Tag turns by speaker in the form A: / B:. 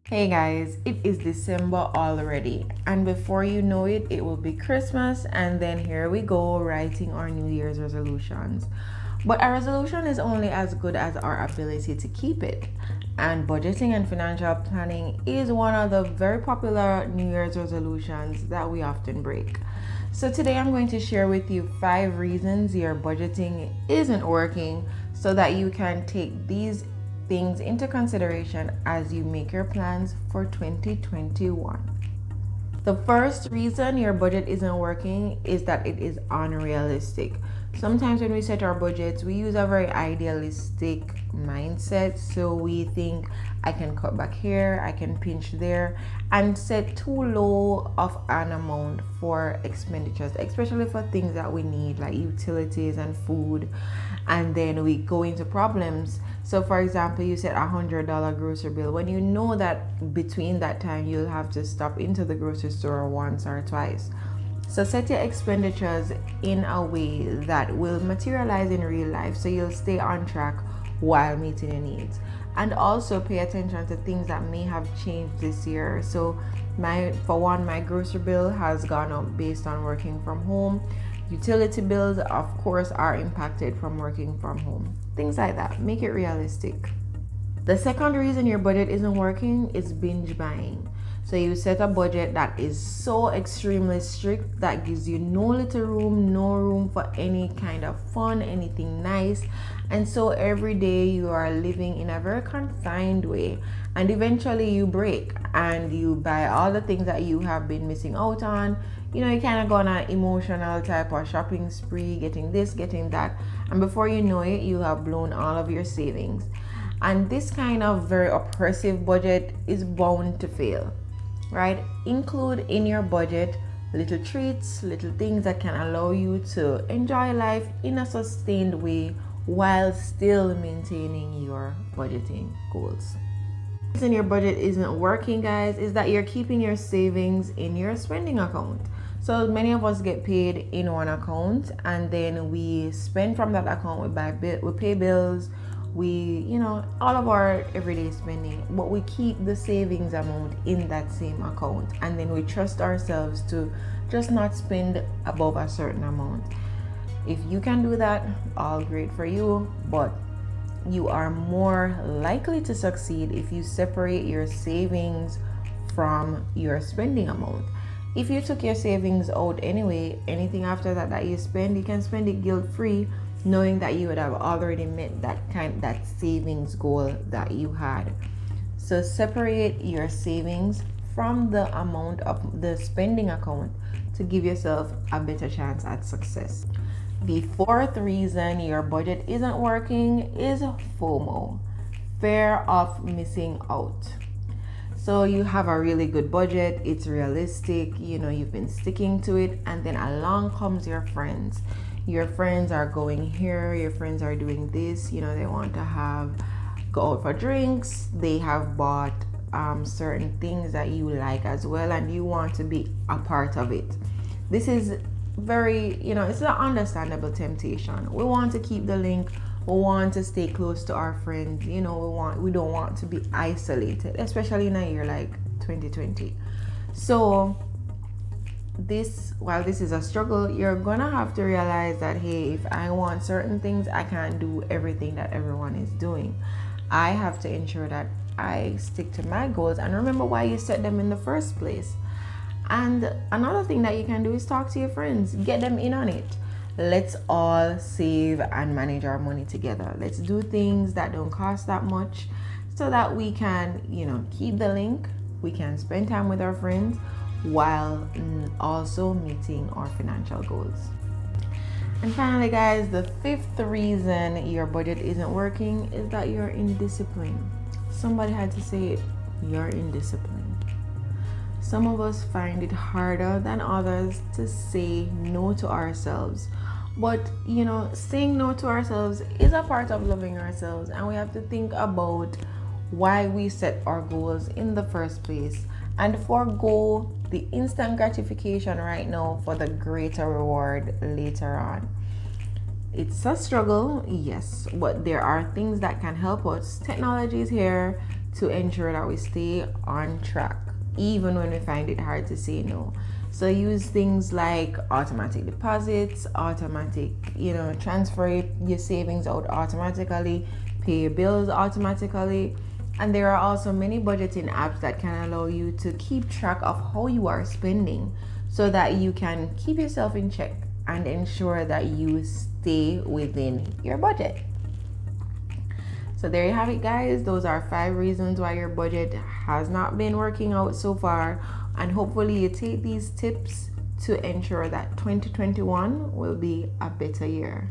A: Hey guys, it is December already, and before you know it, it will be Christmas, and then here we go writing our New Year's resolutions. But a resolution is only as good as our ability to keep it, and budgeting and financial planning is one of the very popular New Year's resolutions that we often break. So, today I'm going to share with you 5 reasons your budgeting isn't working so that you can take these things into consideration as you make your plans for 2021. The first reason your budget isn't working is that it is unrealistic. Sometimes when we set our budgets, we use a very idealistic mindset. So we think I can cut back here, I can pinch there, and set too low of an amount for expenditures, especially for things that we need like utilities and food. And then we go into problems. So for example, you set $100 grocery bill when you know that between that time you'll have to stop into the grocery store once or twice. So set your expenditures in a way that will materialize in real life so you'll stay on track while meeting your needs. And also pay attention to things that may have changed this year. So my grocery bill has gone up based on working from home. Utility bills, of course, are impacted from working from home. Things like that. Make it realistic. The second reason your budget isn't working is binge buying. So you set a budget that is so extremely strict that gives you no room for any kind of fun, anything nice. And so every day you are living in a very confined way. And eventually you break and you buy all the things that you have been missing out on. You kind of go on an emotional type of shopping spree, getting this, getting that. And before you know it, you have blown all of your savings. And this kind of very oppressive budget is bound to fail, right? Include in your budget little treats, little things that can allow you to enjoy life in a sustained way while still maintaining your budgeting goals. The reason your budget isn't working, guys, is that you're keeping your savings in your spending account. So many of us get paid in one account and then we spend from that account. We pay bills, all of our everyday spending, but we keep the savings amount in that same account, and then we trust ourselves to just not spend above a certain amount. If you can do that, all great for you, but you are more likely to succeed if you separate your savings from your spending amount. If you took your savings out anyway, anything after that you spend, you can spend it guilt-free, knowing that you would have already met that savings goal that you had. So separate your savings from the amount of the spending account to give yourself a better chance at success. The fourth reason your budget isn't working is FOMO, fear of missing out. So you have a really good budget, it's realistic, you've been sticking to it, and then along comes your friends. Your friends are going here, your friends are doing this, they want to go out for drinks, they have bought certain things that you like as well, and you want to be a part of it. This is very, it's an understandable temptation. We want to keep the link. We want to stay close to our friends. We don't want to be isolated, especially in a year like 2020. So while this is a struggle, you're gonna have to realize that, hey, if I want certain things, I can't do everything that everyone is doing. I have to ensure that I stick to my goals and remember why you set them in the first place. And another thing that you can do is talk to your friends, get them in on it. Let's all save and manage our money together. Let's do things that don't cost that much so that we can, keep the link. We can spend time with our friends while also meeting our financial goals. And finally, guys, the fifth reason your budget isn't working is that you're indisciplined. Somebody had to say it, you're indisciplined. Some of us find it harder than others to say no to ourselves. But, saying no to ourselves is a part of loving ourselves, and we have to think about why we set our goals in the first place and forego the instant gratification right now for the greater reward later on. It's a struggle, yes, but there are things that can help us. Technology is here to ensure that we stay on track, even when we find it hard to say no. So use things like automatic deposits, automatic, transfer your savings out automatically, pay your bills automatically. And there are also many budgeting apps that can allow you to keep track of how you are spending so that you can keep yourself in check and ensure that you stay within your budget. So there you have it, guys. Those are 5 reasons why your budget has not been working out so far. And hopefully you take these tips to ensure that 2021 will be a better year.